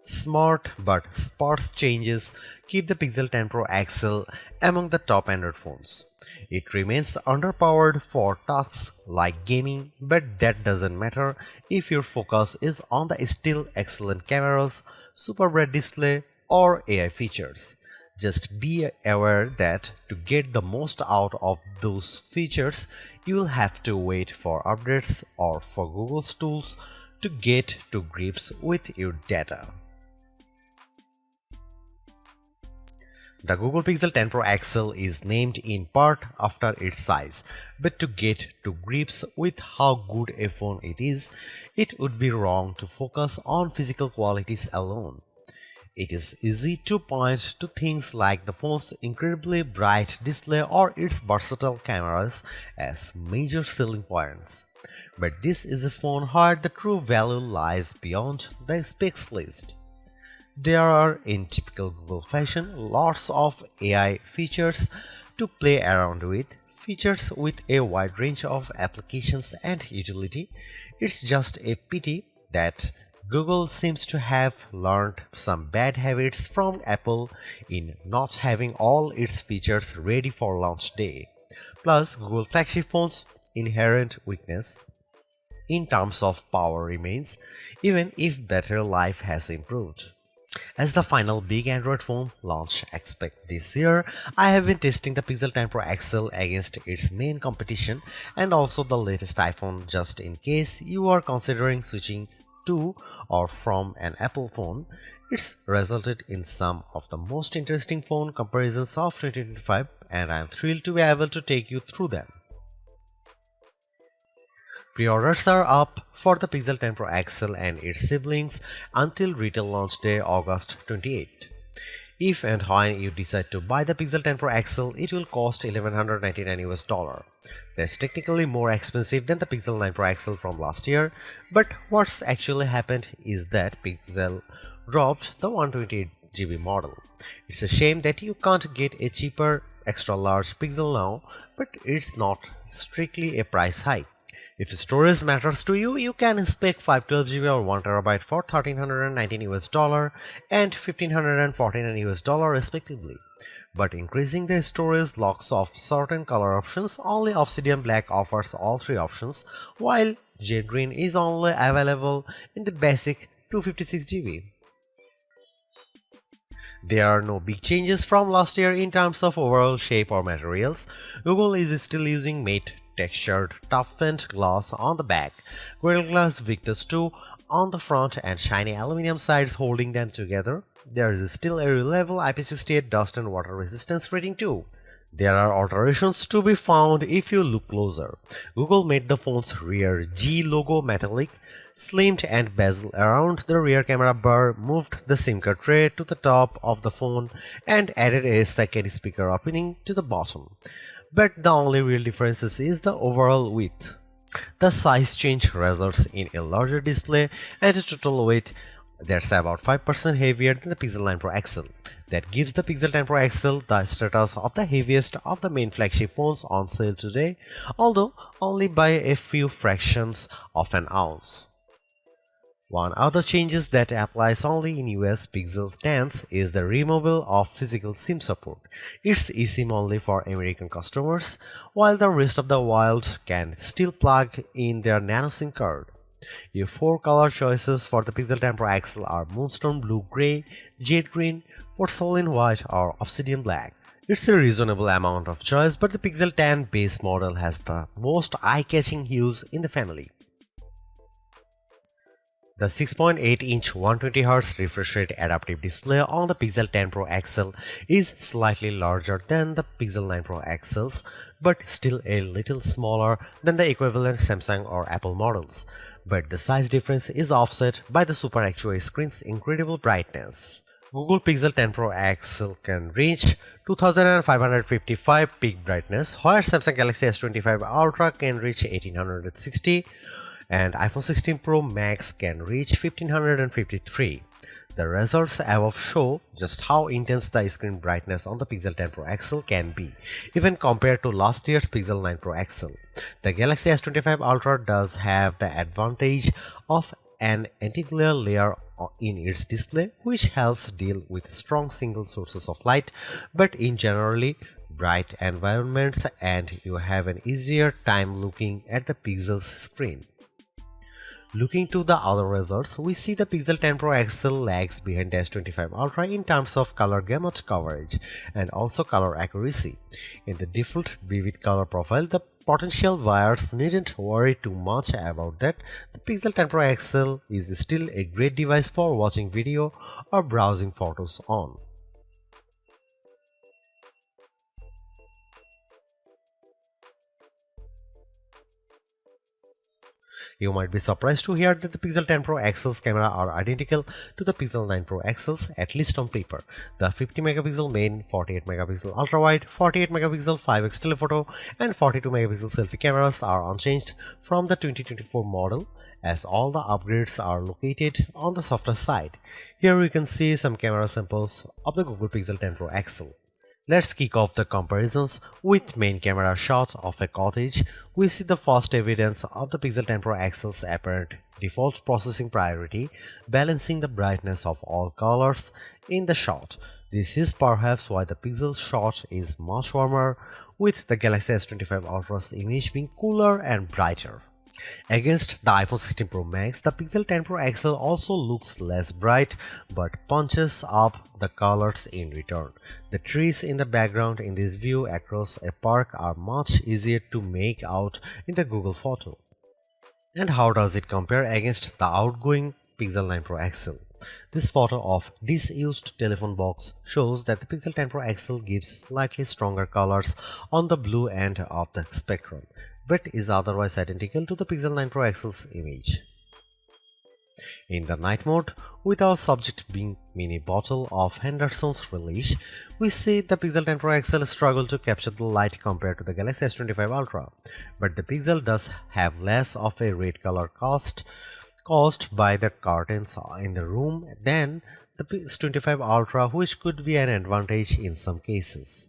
Smart but sparse changes keep the Pixel 10 Pro XL among the top Android phones. It remains underpowered for tasks like gaming, but that doesn't matter if your focus is on the still excellent cameras, super bright display, or AI features. Just be aware that to get the most out of those features, you will have to wait for updates or for Google's tools to get to grips with your data. The Google Pixel 10 Pro XL is named in part after its size, but to get to grips with how good a phone it is, it would be wrong to focus on physical qualities alone. It is easy to point to things like the phone's incredibly bright display or its versatile cameras as major selling points. But this is a phone where the true value lies beyond the specs list. There are, in typical Google fashion, lots of AI features to play around with, features with a wide range of applications and utility. It's just a pity that Google seems to have learned some bad habits from Apple in not having all its features ready for launch day. Plus, Google flagship phones' inherent weakness in terms of power remains, even if battery life has improved. As the final big Android phone launch expect this year, I have been testing the Pixel 10 Pro XL against its main competition and also the latest iPhone just in case you are considering switching to or from an Apple phone. It's resulted in some of the most interesting phone comparisons of 2025 and I am thrilled to be able to take you through them. Pre-orders are up for the Pixel 10 Pro XL and its siblings until retail launch day August 28. If and when you decide to buy the Pixel 10 Pro XL, it will cost $1,199. That's technically more expensive than the Pixel 9 Pro XL from last year, but what's actually happened is that Pixel dropped the 128GB model. It's a shame that you can't get a cheaper extra large Pixel now, but it's not strictly a price hike. If storage matters to you, you can spec 512GB or 1TB for $1,319 and $1,549 respectively. But increasing the storage locks off certain color options. Only Obsidian Black offers all three options, while Jade Green is only available in the basic 256GB. There are no big changes from last year in terms of overall shape or materials. Google is still using matte textured toughened glass on the back, Gorilla Glass Victus 2 on the front and shiny aluminum sides holding them together. There is still a reliable IP68 dust and water resistance rating too. There are alterations to be found if you look closer. Google made the phone's rear G logo metallic, slimmed and bezel around the rear camera bar, moved the SIM card tray to the top of the phone and added a second speaker opening to the bottom. But the only real difference is the overall width. The size change results in a larger display and a total weight that's about 5% heavier than the Pixel 9 Pro XL. That gives the Pixel 10 Pro XL the status of the heaviest of the main flagship phones on sale today, although only by a few fractions of an ounce. One other changes that applies only in US Pixel 10s is the removal of physical SIM support. It's eSIM only for American customers, while the rest of the world can still plug in their nano SIM card. Your four color choices for the Pixel 10 Pro XL are Moonstone Blue Gray, Jade Green, Porcelain White or Obsidian Black. It's a reasonable amount of choice, but the Pixel 10 base model has the most eye-catching hues in the family. The 6.8-inch 120Hz refresh rate adaptive display on the Pixel 10 Pro XL is slightly larger than the Pixel 9 Pro XLs, but still a little smaller than the equivalent Samsung or Apple models. But the size difference is offset by the Super Actua screen's incredible brightness. Google Pixel 10 Pro XL can reach 2555 peak brightness, while Samsung Galaxy S25 Ultra can reach 1860. And iPhone 16 Pro Max can reach 1553. The results above show just how intense the screen brightness on the Pixel 10 Pro XL can be, even compared to last year's Pixel 9 Pro XL. The Galaxy S25 Ultra does have the advantage of an anti-glare layer in its display, which helps deal with strong single sources of light, but in generally bright environments, and you have an easier time looking at the pixel's screen. Looking to the other results, we see the Pixel 10 Pro XL lags behind the S25 Ultra in terms of color gamut coverage and also color accuracy. In the default vivid color profile, the potential buyers needn't worry too much about that. The Pixel 10 Pro XL is still a great device for watching video or browsing photos on. You might be surprised to hear that the Pixel 10 Pro XL's camera are identical to the Pixel 9 Pro XL's, at least on paper. The 50 megapixel main, 48 megapixel ultra wide, 48 megapixel 5x telephoto, and 42 megapixel selfie cameras are unchanged from the 2024 model, as all the upgrades are located on the softer side. Here we can see some camera samples of the Google Pixel 10 Pro XL. Let's kick off the comparisons with main camera shot of a cottage. We see the first evidence of the Pixel 10 Pro XL's apparent default processing priority, balancing the brightness of all colors in the shot. This is perhaps why the Pixel's shot is much warmer, with the Galaxy S25 Ultra's image being cooler and brighter. Against the iPhone 16 Pro Max, the Pixel 10 Pro XL also looks less bright but punches up the colors in return. The trees in the background in this view across a park are much easier to make out in the Google photo. And how does it compare against the outgoing Pixel 9 Pro XL? This photo of disused telephone box shows that the Pixel 10 Pro XL gives slightly stronger colors on the blue end of the spectrum, but is otherwise identical to the Pixel 9 Pro XL's image. In the night mode, with our subject being mini bottle of Henderson's relish, we see the Pixel 10 Pro XL struggle to capture the light compared to the Galaxy S25 Ultra, but the Pixel does have less of a red color caused by the curtains in the room than the S25 Ultra, which could be an advantage in some cases.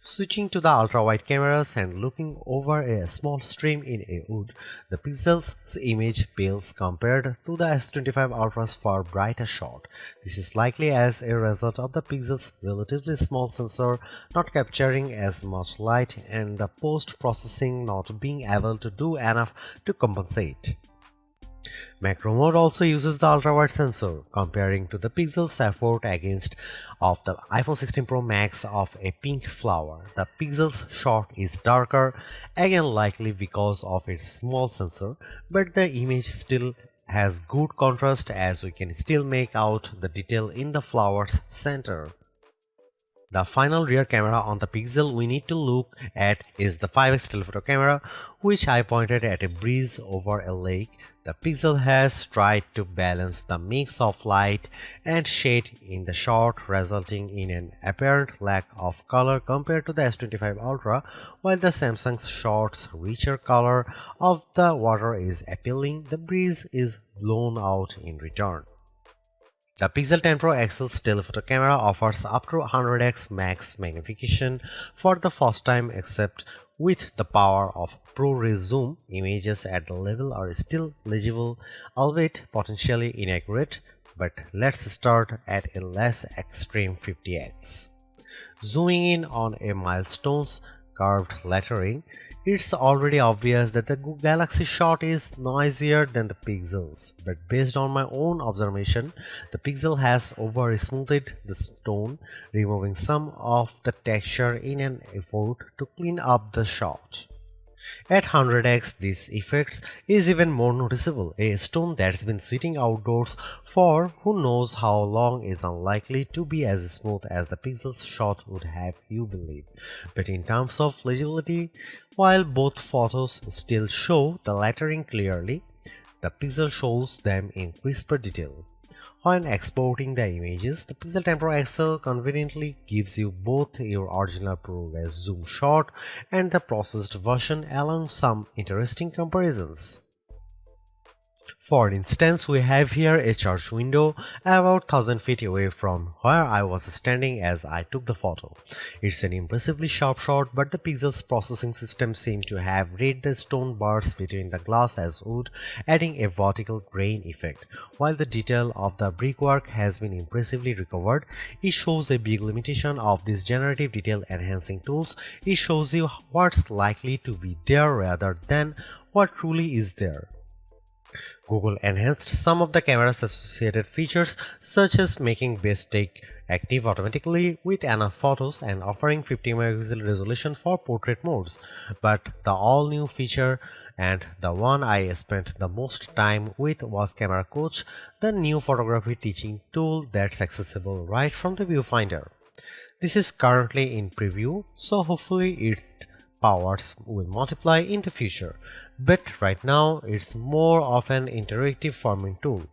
Switching to the ultra-wide cameras and looking over a small stream in a wood, the Pixel's image pales compared to the S25 Ultra's far brighter shot. This is likely as a result of the Pixel's relatively small sensor not capturing as much light and the post-processing not being able to do enough to compensate. Macro mode also uses the ultra-wide sensor, comparing to the Pixel's effort against of the iPhone 16 Pro Max of a pink flower. The Pixel's shot is darker, again likely because of its small sensor, but the image still has good contrast as we can still make out the detail in the flower's center. The final rear camera on the Pixel we need to look at is the 5x telephoto camera, which I pointed at a breeze over a lake. The Pixel has tried to balance the mix of light and shade in the shot, resulting in an apparent lack of color compared to the S25 Ultra, while the Samsung's shot's richer color of the water is appealing. The breeze is blown out in return. The Pixel 10 Pro XL's telephoto camera offers up to 100x max magnification for the first time, except with the power of ProRes zoom. Images at the level are still legible, albeit potentially inaccurate, but let's start at a less extreme 50x. Zooming in on a milestone's curved lettering, it's already obvious that the Galaxy shot is noisier than the Pixel's, but based on my own observation, the Pixel has over-smoothed the stone, removing some of the texture in an effort to clean up the shot. At 100x, this effect is even more noticeable. A stone that's been sitting outdoors for who knows how long is unlikely to be as smooth as the Pixel's shot would have you believe. But in terms of legibility, while both photos still show the lettering clearly, the Pixel shows them in crisper detail. When exporting the images, the Pixel 10 Pro XL conveniently gives you both your original ProRes zoom shot and the processed version, along some interesting comparisons. For instance, we have here a church window about 1000 feet away from where I was standing as I took the photo. It's an impressively sharp shot, but the pixels processing system seemed to have read the stone bars between the glass as wood, adding a vertical grain effect. While the detail of the brickwork has been impressively recovered, it shows a big limitation of these generative detail enhancing tools. It shows you what's likely to be there rather than what truly is there. Google enhanced some of the camera's associated features, such as making best take active automatically with enough photos and offering 50 megapixel resolution for portrait modes. But the all new feature and the one I spent the most time with was Camera Coach, the new photography teaching tool that's accessible right from the viewfinder. This is currently in preview, so hopefully it powers will multiply in the future, but right now it's more of an interactive forming tool.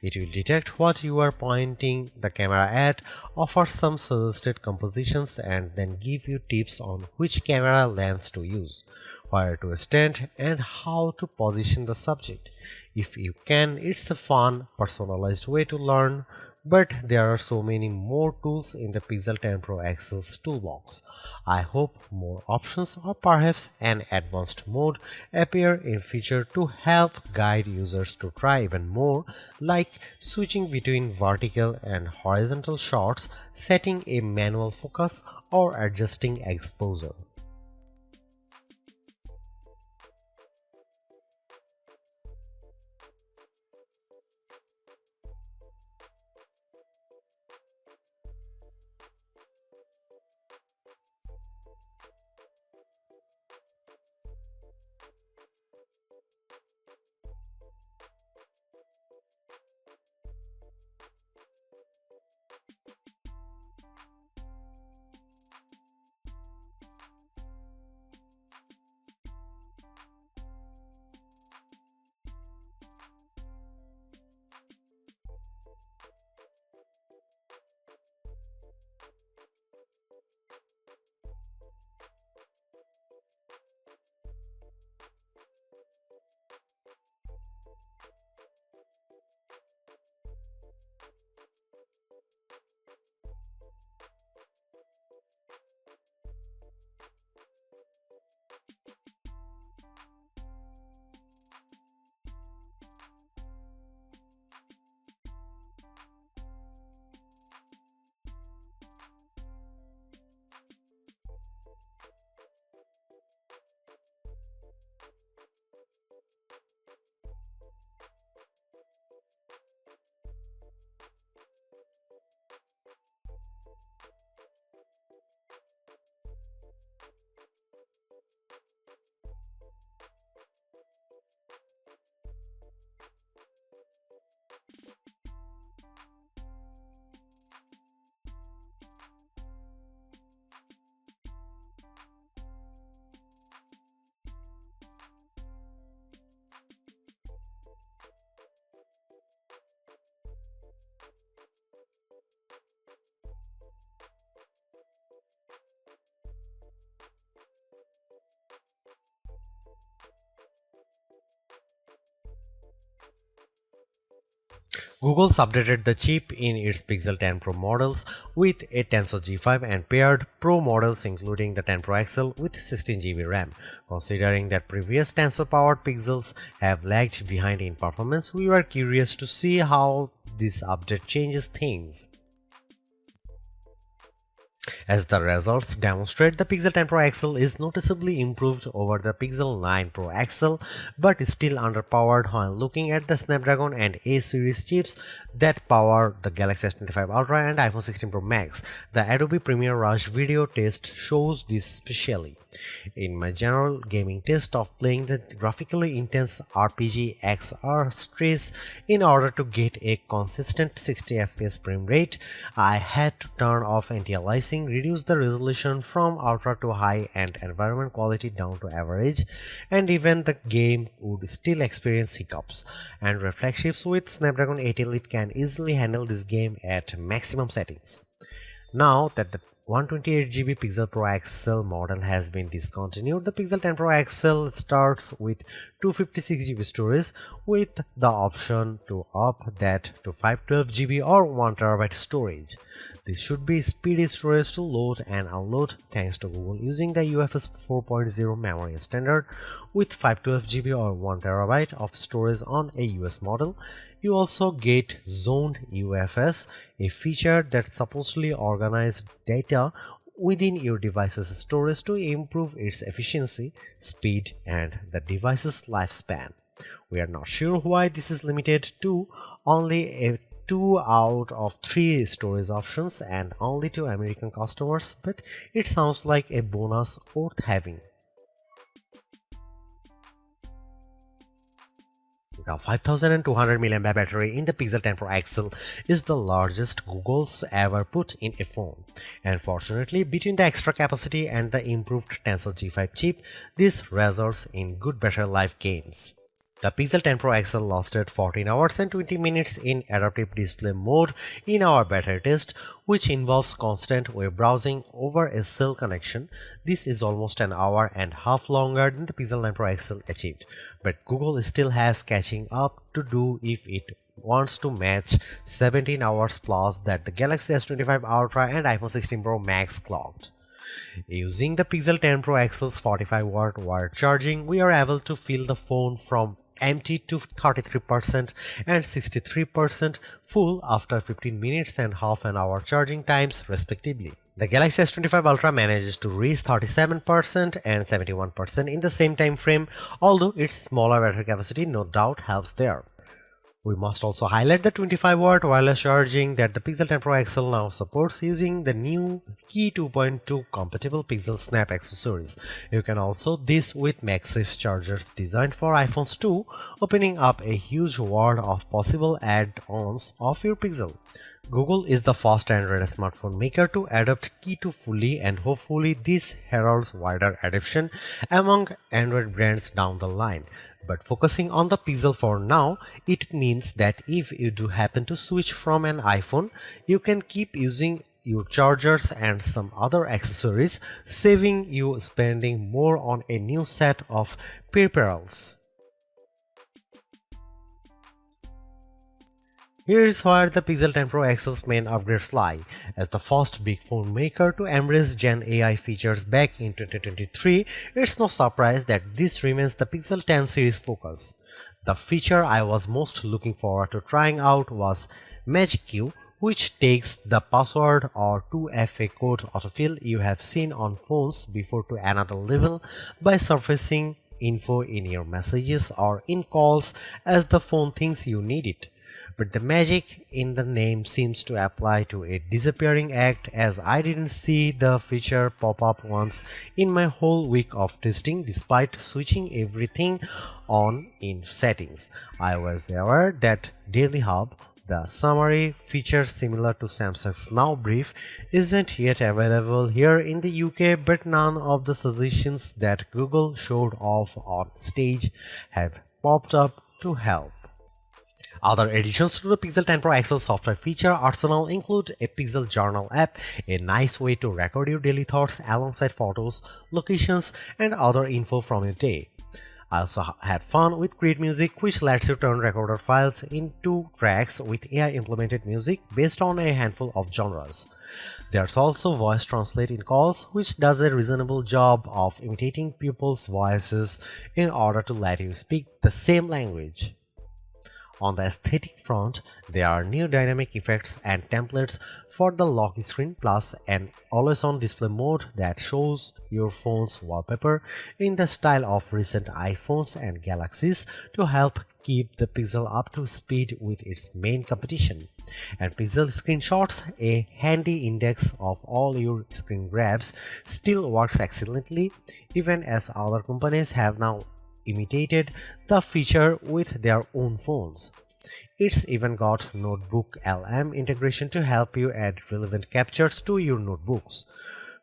It will detect what you are pointing the camera at, offer some suggested compositions, and then give you tips on which camera lens to use, where to stand, and how to position the subject. If you can, it's a fun, personalized way to learn. But there are so many more tools in the Pixel 10 Pro XL's toolbox. I hope more options or perhaps an advanced mode appear in future to help guide users to try even more, like switching between vertical and horizontal shots, setting a manual focus, or adjusting exposure. Google's updated the chip in its Pixel 10 Pro models with a Tensor G5 and paired Pro models including the 10 Pro XL with 16 GB RAM. Considering that previous Tensor-powered Pixels have lagged behind in performance, we were curious to see how this update changes things. As the results demonstrate, the Pixel 10 Pro XL is noticeably improved over the Pixel 9 Pro XL, but is still underpowered when looking at the Snapdragon and A series chips that power the Galaxy S25 Ultra and iPhone 16 Pro Max. The Adobe Premiere Rush video test shows this specially. In my general gaming test of playing the graphically intense RPG XR Stress in order to get a consistent 60 FPS frame rate, I had to turn off anti-aliasing, reduce the resolution from ultra to high and environment quality down to average, and even the game would still experience hiccups. Android flagships with Snapdragon 8 Elite can easily handle this game at maximum settings. Now that the 128GB Pixel Pro XL model has been discontinued. The Pixel 10 Pro XL starts with 256GB storage with the option to up that to 512GB or 1TB storage. This should be speedy storage to load and unload thanks to Google using the UFS 4.0 memory standard with 512GB or 1TB of storage on a US model. You also get zoned UFS, a feature that supposedly organizes data within your device's storage to improve its efficiency, speed, and the device's lifespan. We are not sure why this is limited to only a 2 out of 3 storage options and only to American customers, but it sounds like a bonus worth having. The 5200 mAh battery in the Pixel 10 Pro XL is the largest Google's ever put in a phone. And fortunately, between the extra capacity and the improved Tensor G5 chip, this results in good battery life gains. The Pixel 10 Pro XL lasted 14 hours and 20 minutes in adaptive display mode in our beta test, which involves constant web browsing over a cell connection. This is almost an hour and a half longer than the Pixel 9 Pro XL achieved, but Google still has catching up to do if it wants to match 17 hours plus that the Galaxy S25 Ultra and iPhone 16 Pro Max clocked. Using the Pixel 10 Pro XL's 45-watt wired charging, we are able to fill the phone from empty to 33% and 63% full after 15 minutes and half an hour charging times respectively. The Galaxy S25 Ultra manages to reach 37% and 71% in the same time frame, although its smaller battery capacity no doubt helps there. We must also highlight the 25-watt wireless charging that the Pixel 10 Pro XL now supports using the new Key 2.2 compatible Pixel Snap accessories. You can also this with MagSafe chargers designed for iPhones too, opening up a huge world of possible add-ons of your Pixel. Google is the first Android smartphone maker to adopt Key 2 fully, and hopefully this heralds wider adoption among Android brands down the line. But focusing on the Pixel for now, it means that if you do happen to switch from an iPhone, you can keep using your chargers and some other accessories, saving you spending more on a new set of peripherals. Here is where the Pixel 10 Pro XL's main upgrades lie. As the first big phone maker to embrace Gen AI features back in 2023, it's no surprise that this remains the Pixel 10 series focus. The feature I was most looking forward to trying out was Magic Q, which takes the password or 2FA code autofill you have seen on phones before to another level by surfacing info in your messages or in calls as the phone thinks you need it. But the magic in the name seems to apply to a disappearing act, as I didn't see the feature pop up once in my whole week of testing despite switching everything on in settings. I was aware that Daily Hub, the summary feature similar to Samsung's Now Brief, isn't yet available here in the UK, but none of the suggestions that Google showed off on stage have popped up to help. Other additions to the Pixel 10 Pro XL software feature arsenal include a Pixel Journal app, a nice way to record your daily thoughts alongside photos, locations, and other info from your day. I also had fun with Create Music, which lets you turn recorder files into tracks with AI implemented music based on a handful of genres. There's also Voice Translate in calls, which does a reasonable job of imitating people's voices in order to let you speak the same language. On the aesthetic front, there are new dynamic effects and templates for the lock screen, plus an always-on display mode that shows your phone's wallpaper in the style of recent iPhones and Galaxies to help keep the Pixel up to speed with its main competition. And Pixel Screenshots, a handy index of all your screen grabs, still works excellently, even as other companies have now imitated the feature with their own phones. It's even got Notebook LM integration to help you add relevant captures to your notebooks.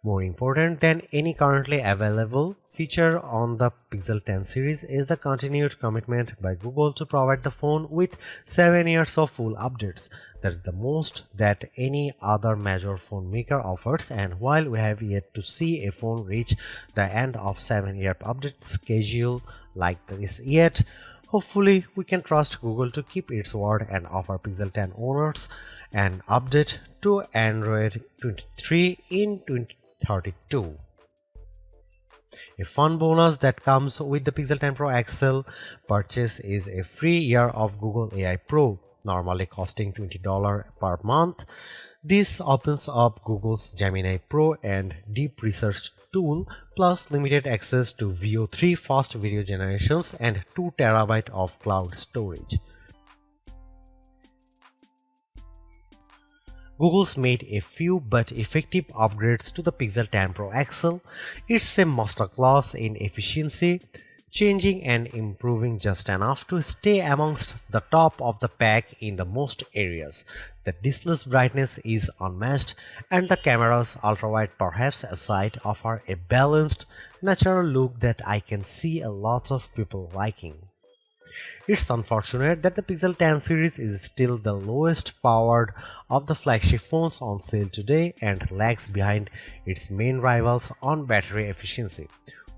More important than any currently available feature on the Pixel 10 series is the continued commitment by Google to provide the phone with 7 years of full updates. That's the most that any other major phone maker offers, and while we have yet to see a phone reach the end of 7-year update schedule like this yet, hopefully we can trust Google to keep its word and offer Pixel 10 owners an update to Android 23 in 2032. A fun bonus that comes with the Pixel 10 Pro XL purchase is a free year of Google AI Pro, normally costing $20 per month. This opens up Google's Gemini Pro and Deep Research tool, plus limited access to VO3 fast video generations and 2 TB of cloud storage. Google's made a few but effective upgrades to the Pixel 10 Pro XL. It's a masterclass in efficiency, changing and improving just enough to stay amongst the top of the pack in the most areas. The display's brightness is unmatched, and the camera's ultrawide perhaps aside offer a balanced, natural look that I can see a lot of people liking. It's unfortunate that the Pixel 10 series is still the lowest powered of the flagship phones on sale today and lags behind its main rivals on battery efficiency.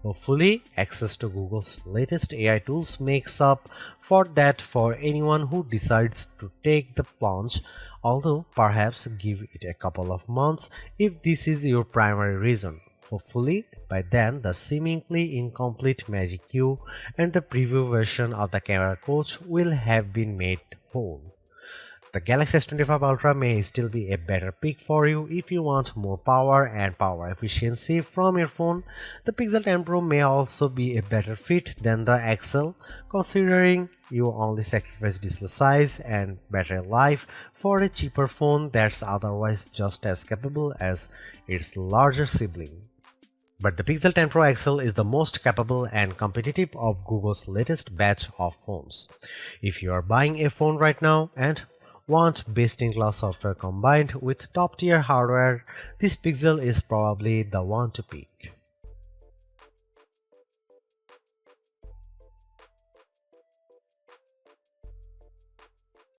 Hopefully, access to Google's latest AI tools makes up for that for anyone who decides to take the plunge, although perhaps give it a couple of months if this is your primary reason. Hopefully, by then the seemingly incomplete Magic Q and the preview version of the camera coach will have been made whole. The Galaxy S25 Ultra may still be a better pick for you if you want more power and power efficiency from your phone. The Pixel 10 Pro may also be a better fit than the XL, considering you only sacrifice display size and battery life for a cheaper phone that's otherwise just as capable as its larger sibling. But the Pixel 10 Pro XL is the most capable and competitive of Google's latest batch of phones. If you are buying a phone right now and want best-in-class software combined with top-tier hardware, this Pixel is probably the one to pick.